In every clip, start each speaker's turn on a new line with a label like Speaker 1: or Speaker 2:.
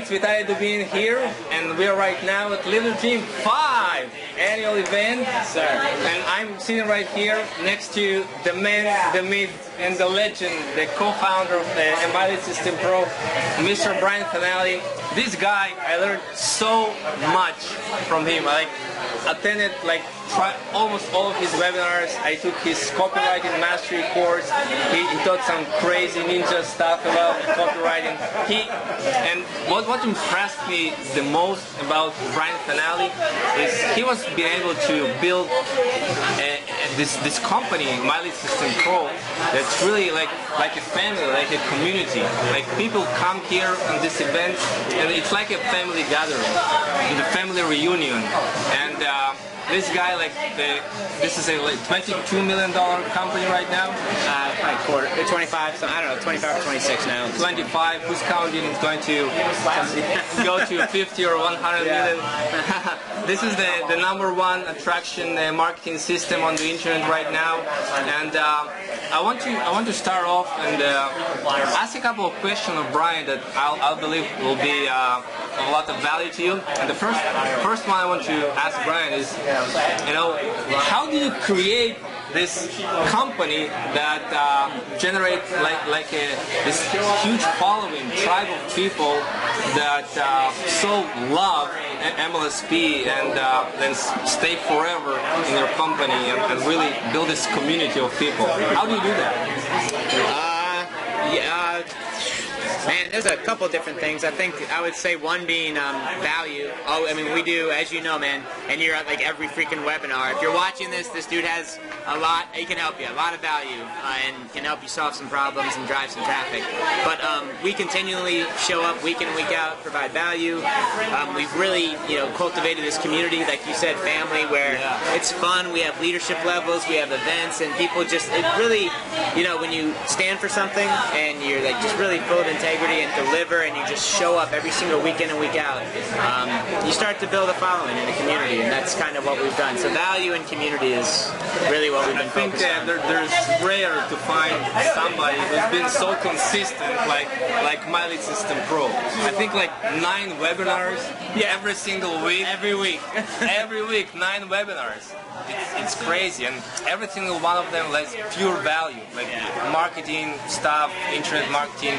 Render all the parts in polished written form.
Speaker 1: it's Vitaliy Dubinin here, and we are right now at Little Dream 5 annual event.
Speaker 2: Sir.
Speaker 1: And I'm sitting right here next to the man, the myth, and the legend, the co-founder of the MyLeadSystemPro, Mr. Brian Fanale. This guy, I learned so much from him. I attended almost all of his webinars. I took his copywriting mastery course. He taught some crazy ninja stuff about copywriting. And what impressed me the most about Brian Fanale is he was being able to build this company, MyLeadSystemPro, that's really like a family, like a community. Like people come here on this event, and it's like a family gathering, a family reunion. And this guy, this is a $22 million company right now.
Speaker 2: Quarter, 25, so I don't know, 25 or 26 now.
Speaker 1: 25, who's counting is going to go to 50 or 100 million. This is the #1 attraction marketing system on the internet right now. And I want to start off and ask a couple of questions of Brian that I believe will be of a lot of value to you. And the first one I want to ask Brian is, how do you create this company that generates this huge following, tribe of people that so love MLSP and then stay forever in your company and really build this community of people? How do you do that?
Speaker 2: Man, there's a couple different things. I think I would say one being value. Oh, I mean, we do, as you know, man, and you're at like every freaking webinar. If you're watching this dude has a lot, he can help you, a lot of value, and can help you solve some problems and drive some traffic. But we continually show up week in and week out, provide value. We've really, cultivated this community, like you said, family, where it's fun. We have leadership levels, we have events, and people just, it really, when you stand for something and you're like just really full of integrity and deliver, and you just show up every single week in and week out, you start to build a following in the community, and that's kind of what we've done. So value and community is really what we've been focused on.
Speaker 1: There's rare to find somebody who's been so consistent like MyLeadSystemPro. I think 9 webinars every single week.
Speaker 2: Every week.
Speaker 1: Every week, 9 webinars. It's crazy, and every single one of them has pure value, marketing stuff, internet marketing,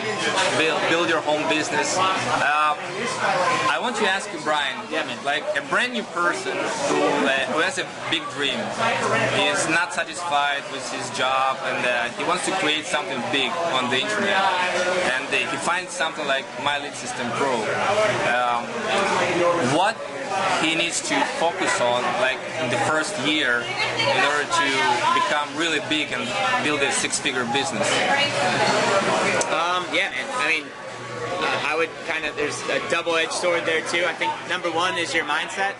Speaker 1: build your home business. I want to ask you, Brian, like a brand new person who has a big dream, he is not satisfied with his job, and he wants to create something big on the internet, and he finds something like MyLeadSystemPro. What he needs to focus on, in the first year, in order to become really big and build a 6-figure business?
Speaker 2: Yeah, man. I mean, I would there's a double-edged sword there too. I think #1 is your mindset.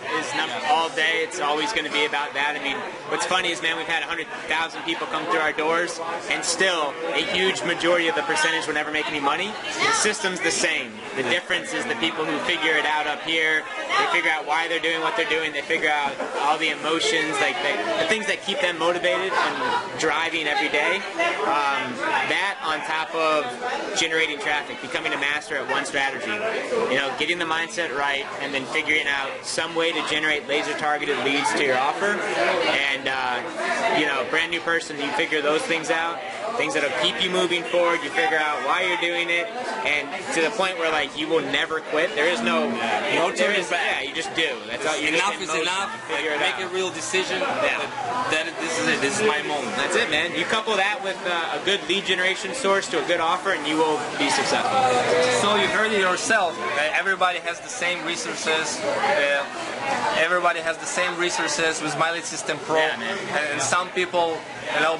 Speaker 2: All day, it's always going to be about that. I mean, what's funny is, man, we've had 100,000 people come through our doors, and still a huge majority of the percentage will never make any money. The system's the same. The difference is the people who figure it out up here. They figure out why they're doing what they're doing. They figure out all the emotions, the things that keep them motivated and driving every day. That on top of generating traffic, becoming a master at one strategy. Getting the mindset right, and then figuring out some way to generate laser-targeted leads to your offer. And brand new person, you figure those things out, things that'll keep you moving forward. You figure out why you're doing it, and to the point where you will never quit. There is no turning back. You just do. That's all.
Speaker 1: Enough is enough. Make a real decision. That this is it. This is my moment.
Speaker 2: That's it, man. You couple that with a good lead generation source to a good offer, and you will be successful.
Speaker 1: So you heard it yourself. Everybody has the same resources. Everybody has the same resources with MyLeadSystemPro, and some people,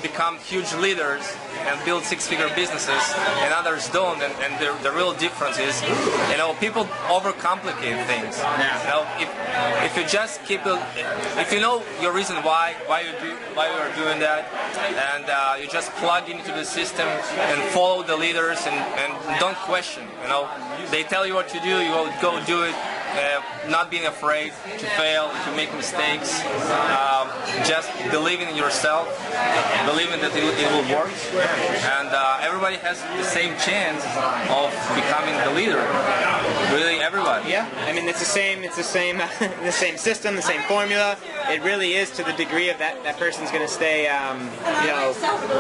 Speaker 1: become huge leaders and build 6-figure businesses, and others don't. And the real difference is, people overcomplicate things. If you just keep it, if you know your reason why you are doing that, and you just plug into the system and follow the leaders and don't question. They tell you what to do, you will go do it. Not being afraid to fail, to make mistakes, just believing in yourself, believing that it will work, and everybody has the same chance of becoming the leader. Really,
Speaker 2: Yeah, I mean it's the same the same system, the same formula. It really is to the degree of that person's going to stay, you know,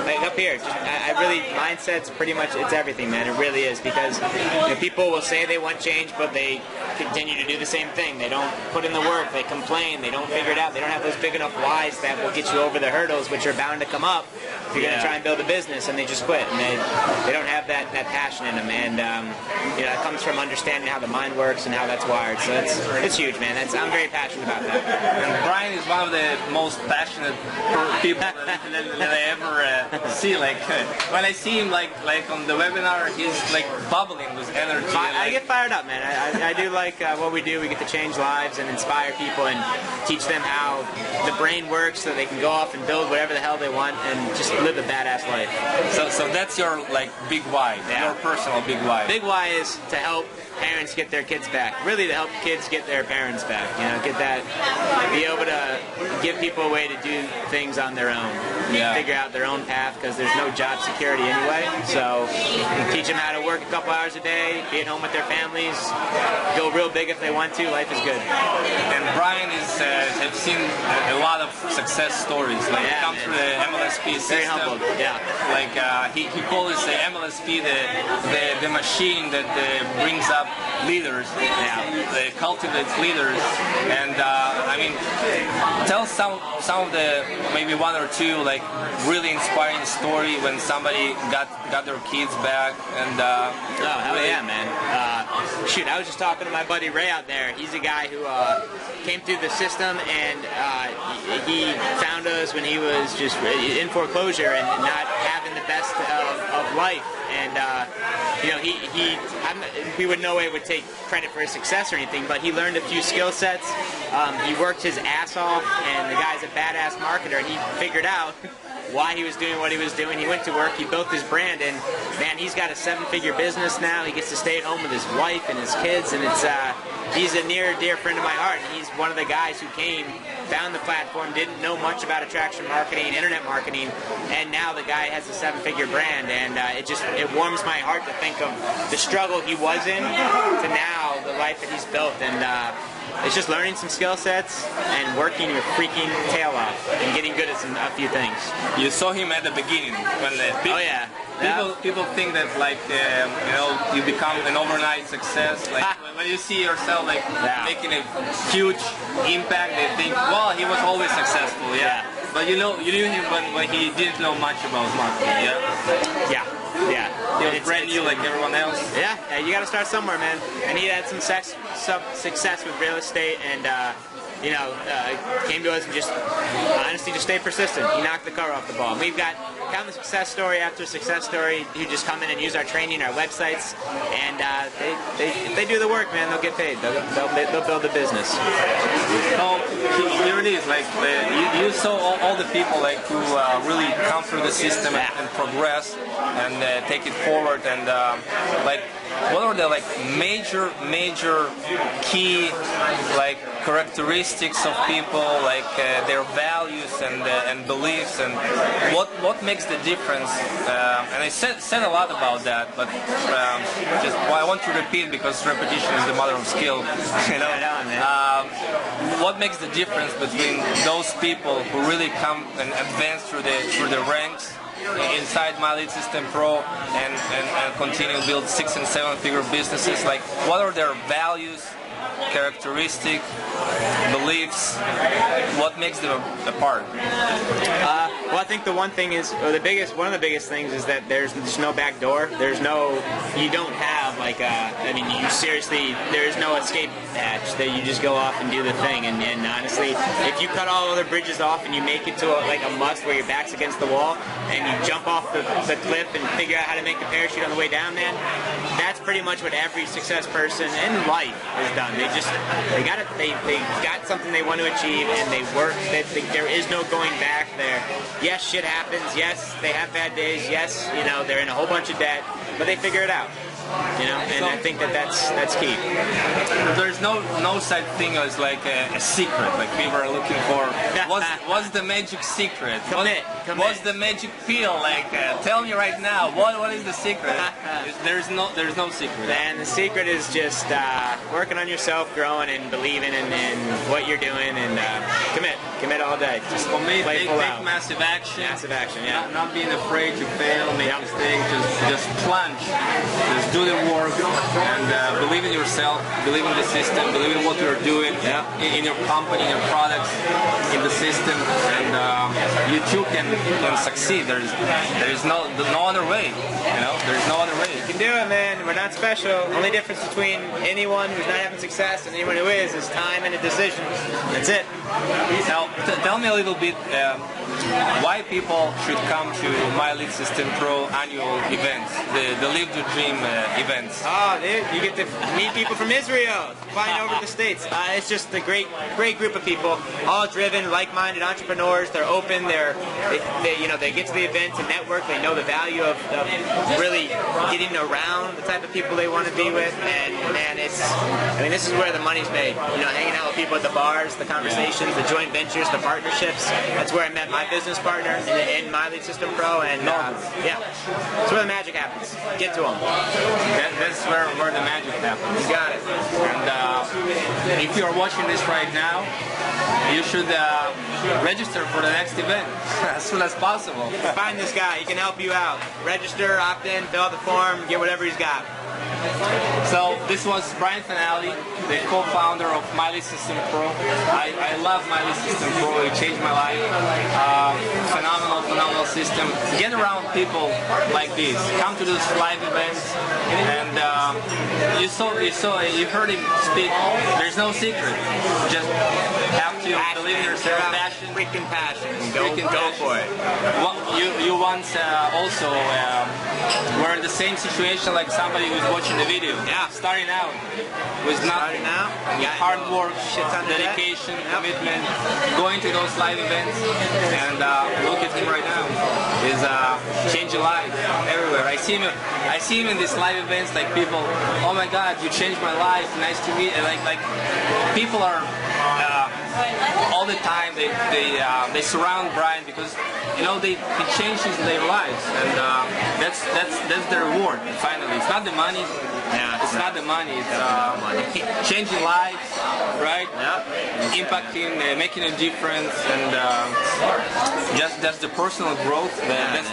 Speaker 2: like up here. I really, mindset's pretty much, it's everything, man. It really is, because you know, people will say they want change, but they continue to do the same thing. They don't put in the work. They complain. They don't figure it out. They don't have those big enough whys that will get you over the hurdles, which are bound to come up if you're going to try and build a business, and they just quit. And they don't have that passion in them, and you know, it comes from understanding how the mind works and how that's wired. So it's huge, man. I'm very passionate about that.
Speaker 1: And Brian is one of the most passionate people that I ever see. Like when I see him like on the webinar, he's like bubbling with energy.
Speaker 2: I get fired up, man. I do like what we do. We get to change lives and inspire people and teach them how the brain works, so they can go off and build whatever the hell they want and just live a badass life.
Speaker 1: So that's your like big why, your personal big why.
Speaker 2: Big why is to help parents get their kids back. Really, to help kids get their parents back. You know, get that, be able to give people a way to do things on their own. Figure out their own path, because there's no job security anyway. So teach them how to work a couple hours a day, be at home with their families, go real big if they want to. Life is good.
Speaker 1: And Brian is, I've seen a lot of success stories. Like it comes from the MLSP system.
Speaker 2: Very humbled. Yeah.
Speaker 1: Like he calls the MLSP the machine that brings up leaders, cultivates leaders. And I mean, tell some of the, maybe one or two, like really inspiring story when somebody got their kids back. And
Speaker 2: oh hell yeah, man. Shoot, I was just talking to my buddy Ray out there. He's a guy who came through the system, and he found us when he was just in foreclosure and not having the best of life. And you know, we would no way would take credit for his success or anything, but he learned a few skill sets. He worked his ass off, and the guy's a badass marketer. He figured out why he was doing what he was doing. He went to work, he built his brand, and man, he's got a 7-figure business now. He gets to stay at home with his wife and his kids, and it's he's a near dear friend of my heart. He's one of the guys who came, found the platform, didn't know much about attraction marketing, internet marketing, and now the guy has a 7-figure brand, and it warms my heart to think of the struggle he was in to now the life that he's built. And it's just learning some skill sets and working your freaking tail off and getting good at a few things.
Speaker 1: You saw him at the beginning when people think that like you know, you become an overnight success. Like when you see yourself like making a huge impact, they think, well, he was always successful. But you knew him when he didn't know much about marketing. He was brand new like everyone else.
Speaker 2: Yeah, you got to start somewhere, man. And he had some success with real estate, and you know, came to us and just honestly just stayed persistent. He knocked the cover off the ball. We've got countless success story after success story who just come in and use our training, our websites, and if they do the work, man, they'll get paid. They'll build a business.
Speaker 1: So here it is. Like you saw all the people like who really come through the system and progress and take it forward. And like, what are the like major key like characteristics of people, like their values and beliefs, and what makes the difference? And I said a lot about that, but I want to repeat, because repetition is the mother of skill. You know, what makes the difference between those people who really come and advance through the ranks inside MyLeadSystemPro and continue to build 6- and 7-figure businesses? Like, what are their values, characteristic, beliefs? What makes them apart?
Speaker 2: Well, I think the one thing is, or one of the biggest things is that there's no back door. You don't have like I mean, there is no escape hatch that you just go off and do the thing. And honestly, if you cut all other bridges off and you make it to a must where your back's against the wall and you jump off the cliff and figure out how to make the parachute on the way down, man, that's pretty much what every success person in life has done. They got something they want to achieve, and they work. There is no going back there. Yes, shit happens. Yes, they have bad days. Yes, you know, they're in a whole bunch of debt, but they figure it out. you know, and I think that's key.
Speaker 1: There's no such thing as like a secret. Like people are looking for what's the magic secret? What's the magic pill? Like tell me right now, what is the secret? There's no secret.
Speaker 2: And the secret is just working on yourself, growing, and believing in what you're doing, and commit all day. Just
Speaker 1: commit,
Speaker 2: play full out.
Speaker 1: Massive action.
Speaker 2: Massive action, yeah.
Speaker 1: Not being afraid to fail, make mistakes. Just plunge. Just do the work and believe in yourself, believe in the system, believe in what you're doing in your company, in your products, in the system, and you too can succeed. There's no other way. You know, there's no other way.
Speaker 2: You can do it, man. We're not special. Only difference between anyone who's not having success and anyone who is time and a decision. That's it.
Speaker 1: Now, tell me a little bit why people should come to MyLeadSystemPro annual events, the Live the Dream events.
Speaker 2: Oh, dude, you get to meet people from Israel, flying over the States. It's just a great group of people, all driven, like-minded entrepreneurs. They're open. They get to the event to network. They know the value of really getting around the type of people they want to be with, and man, this is where the money's made. You know, hanging out with people at the bars, the conversations, the joint ventures, the partnerships. That's where I met my business partner in MyLeadSystemPro, and that's where the magic happens. Get to them.
Speaker 1: That's where the magic happens.
Speaker 2: You got it.
Speaker 1: And if you're watching this right now, you should register for the next event as soon as possible.
Speaker 2: Find this guy. He can help you out. Register, opt in, fill out the form, get whatever he's got.
Speaker 1: So this was Brian Fanale, the co-founder of MyLeadSystemPro. I love MyLeadSystemPro. It changed my life. Phenomenal system. Get around people like this. Come to those live events, and you heard him speak. There's no secret. Just have to believe in yourself. Passion.
Speaker 2: Freaking passion. Go for it.
Speaker 1: Well, you once also were in the same situation like somebody who's watching the video.
Speaker 2: Yeah.
Speaker 1: Starting out was not hard work, dedication, commitment, going to those live events, and look at him right now. He's changing lives everywhere. I see him in these live events, like people, oh my God, you changed my life, nice to meet you. Like people are all the time they surround Brian because he changes their lives, and that's the reward. Finally, it's not the money.
Speaker 2: Yeah,
Speaker 1: it's not the money. It's changing lives, right?
Speaker 2: Yep.
Speaker 1: Impacting, making a difference, and that's the personal growth. That's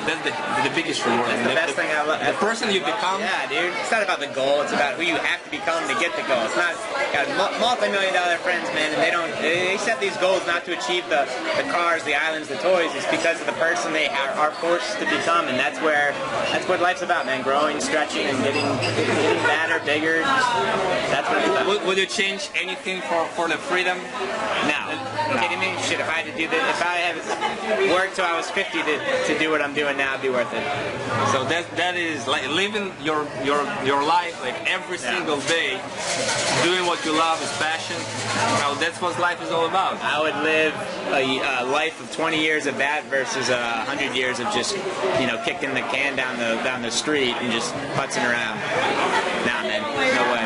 Speaker 1: the biggest reward.
Speaker 2: That's the best thing I love.
Speaker 1: The person you become.
Speaker 2: Yeah, dude. It's not about the goal. It's about who you have to become to get the goal. It's not got multi-million-dollar friends, man, and they set these goals not to achieve the cars, the islands, the toys. It's because of the person they are forced to become, and that's what life's about, man. Growing, stretching, and getting better, bigger. That's what it's about.
Speaker 1: Would you change anything for the freedom?
Speaker 2: No. Kidding me? Shit, if I had to do this, if I had worked till I was 50 to do what I'm doing now, it'd be worth it.
Speaker 1: So that is like living your life like every single day, doing what you love is passion. Now that's what life is all about.
Speaker 2: I would live a life of 20 years of that versus 100 years of just kicking the can down the street and just putzing around. Nah, man, no way.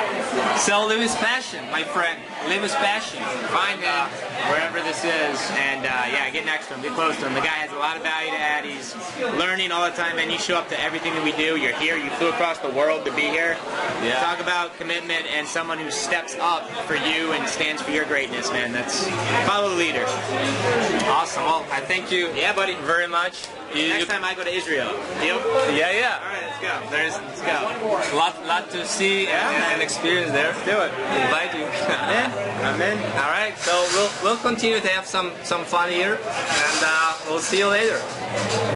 Speaker 1: So live his passion, my friend. Live his passion.
Speaker 2: Find him wherever this is, and get next to him, get close to him. The guy has a lot of value to add. He's learning all the time, and you show up to everything that we do. You're here. You flew across the world to be here. Yeah. Talk about commitment and someone who steps up for you and stands for your greatness, man. That's follow the leader.
Speaker 1: Awesome. Well, I thank you.
Speaker 2: Yeah, buddy.
Speaker 1: Very much.
Speaker 2: Next time I go to Israel. Deal?
Speaker 1: Yeah.
Speaker 2: All right, let's go. Let's go.
Speaker 1: Lot to see and experience there.
Speaker 2: Let's do it.
Speaker 1: Invite you.
Speaker 2: I'm in.
Speaker 1: All right. So we'll continue to have some fun here, and we'll see you later.